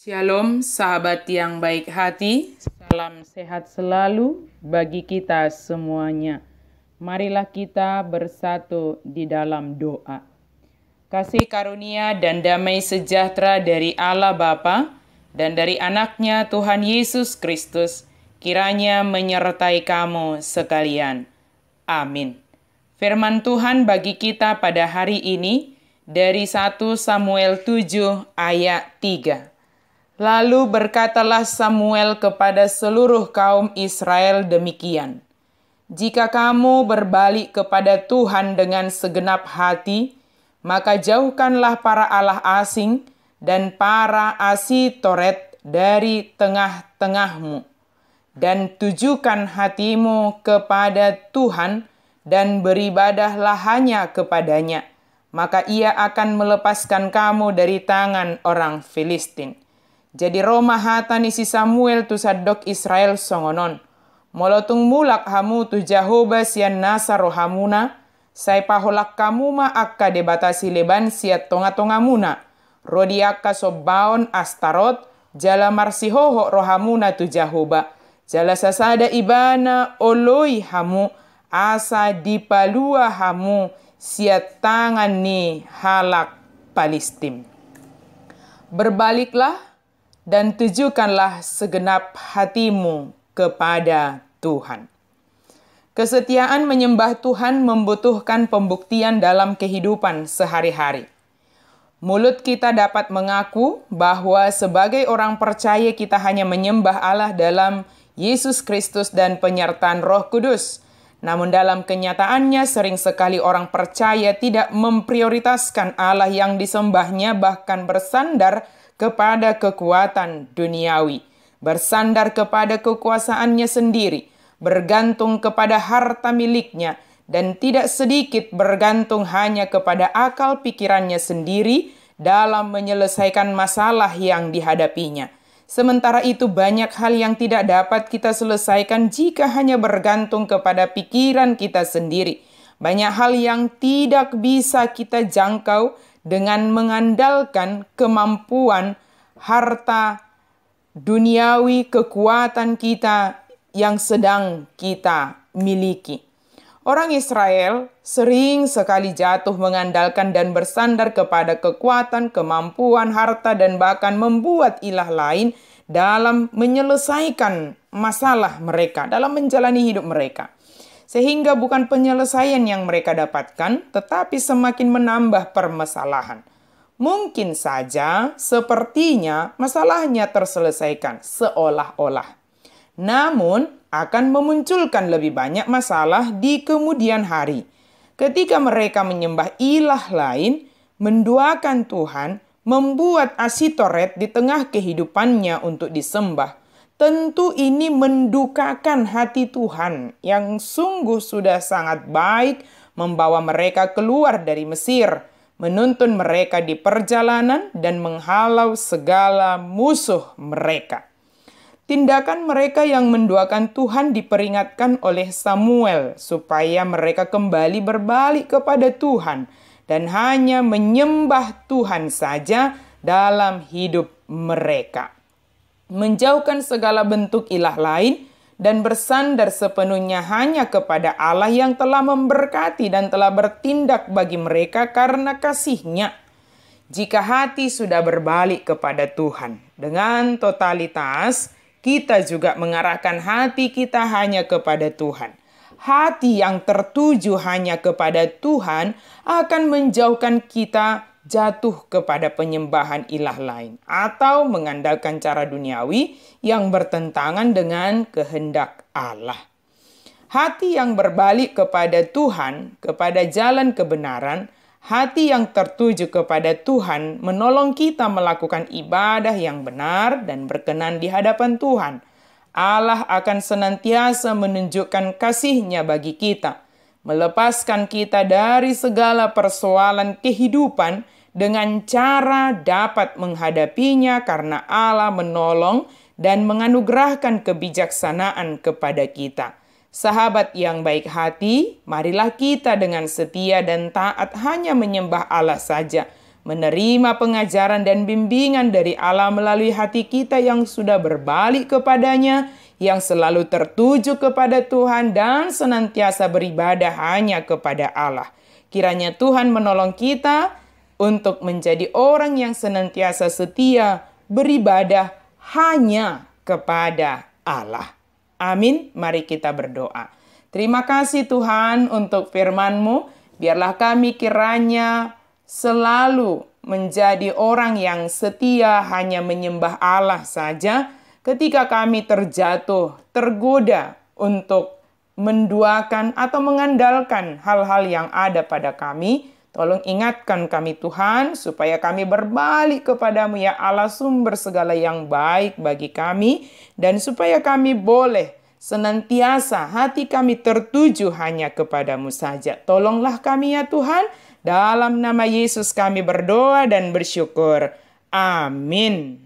Shalom sahabat yang baik hati, salam sehat selalu bagi kita semuanya. Marilah kita bersatu di dalam doa. Kasih karunia dan damai sejahtera dari Allah Bapa dan dari anaknya Tuhan Yesus Kristus kiranya menyertai kamu sekalian. Amin. Firman Tuhan bagi kita pada hari ini dari 1 Samuel 7 ayat 3. Lalu berkatalah Samuel kepada seluruh kaum Israel demikian, "Jika kamu berbalik kepada Tuhan dengan segenap hati, maka jauhkanlah para allah asing dan para Asitoret dari tengah-tengahmu, dan tujukan hatimu kepada Tuhan dan beribadahlah hanya kepadanya, maka ia akan melepaskan kamu dari tangan orang Filistin." Jadi Roma hatani si Samuel tu sadok Israel songonon. Molotung mulak hamu tu Jehovah sian nasa rohamuna. Sai paholak kamuma akka debatasi leban siat tonga-tongamuna. Rodiaka sobaon Astarot. Jala marsihoho rohamuna tu Jehovah. Jala sasada ibana oloi hamu. Asa dipalua hamu siat tangan ni halak Palestim. Berbaliklah dan tujukanlah segenap hatimu kepada Tuhan. Kesetiaan menyembah Tuhan membutuhkan pembuktian dalam kehidupan sehari-hari. Mulut kita dapat mengaku bahwa sebagai orang percaya kita hanya menyembah Allah dalam Yesus Kristus dan penyertaan Roh Kudus. Namun dalam kenyataannya sering sekali orang percaya tidak memprioritaskan Allah yang disembahnya, bahkan bersandar kepada kekuatan duniawi, bersandar kepada kekuasaannya sendiri, bergantung kepada harta miliknya, dan tidak sedikit bergantung hanya kepada akal pikirannya sendiri dalam menyelesaikan masalah yang dihadapinya. Sementara itu banyak hal yang tidak dapat kita selesaikan jika hanya bergantung kepada pikiran kita sendiri. Banyak hal yang tidak bisa kita jangkau dengan mengandalkan kemampuan harta duniawi kekuatan kita yang sedang kita miliki. Orang Israel sering sekali jatuh mengandalkan dan bersandar kepada kekuatan, kemampuan, harta, dan bahkan membuat ilah lain dalam menyelesaikan masalah mereka, dalam menjalani hidup mereka. Sehingga bukan penyelesaian yang mereka dapatkan, tetapi semakin menambah permasalahan. Mungkin saja sepertinya masalahnya terselesaikan seolah-olah. Namun akan memunculkan lebih banyak masalah di kemudian hari. Ketika mereka menyembah ilah lain, menduakan Tuhan, membuat Asitoret di tengah kehidupannya untuk disembah. Tentu ini mendukakan hati Tuhan yang sungguh sudah sangat baik membawa mereka keluar dari Mesir, menuntun mereka di perjalanan dan menghalau segala musuh mereka. Tindakan mereka yang menduakan Tuhan diperingatkan oleh Samuel supaya mereka kembali berbalik kepada Tuhan dan hanya menyembah Tuhan saja dalam hidup mereka. Menjauhkan segala bentuk ilah lain dan bersandar sepenuhnya hanya kepada Allah yang telah memberkati dan telah bertindak bagi mereka karena kasih-Nya. Jika hati sudah berbalik kepada Tuhan dengan totalitas, kita juga mengarahkan hati kita hanya kepada Tuhan. Hati yang tertuju hanya kepada Tuhan akan menjauhkan kita jatuh kepada penyembahan ilah lain atau mengandalkan cara duniawi yang bertentangan dengan kehendak Allah. Hati yang berbalik kepada Tuhan, kepada jalan kebenaran, hati yang tertuju kepada Tuhan menolong kita melakukan ibadah yang benar dan berkenan di hadapan Tuhan. Allah akan senantiasa menunjukkan kasih-Nya bagi kita, melepaskan kita dari segala persoalan kehidupan dengan cara dapat menghadapinya karena Allah menolong dan menganugerahkan kebijaksanaan kepada kita. Sahabat yang baik hati, marilah kita dengan setia dan taat hanya menyembah Allah saja, menerima pengajaran dan bimbingan dari Allah melalui hati kita yang sudah berbalik kepadanya, yang selalu tertuju kepada Tuhan dan senantiasa beribadah hanya kepada Allah. Kiranya Tuhan menolong kita untuk menjadi orang yang senantiasa setia beribadah hanya kepada Allah. Amin. Mari kita berdoa. Terima kasih Tuhan untuk firman-Mu. Biarlah kami kiranya selalu menjadi orang yang setia hanya menyembah Allah saja. Ketika kami terjatuh, tergoda untuk menduakan atau mengandalkan hal-hal yang ada pada kami, tolong ingatkan kami Tuhan, supaya kami berbalik kepadamu ya Allah, sumber segala yang baik bagi kami, dan supaya kami boleh senantiasa hati kami tertuju hanya kepadamu saja. Tolonglah kami ya Tuhan, dalam nama Yesus kami berdoa dan bersyukur. Amin.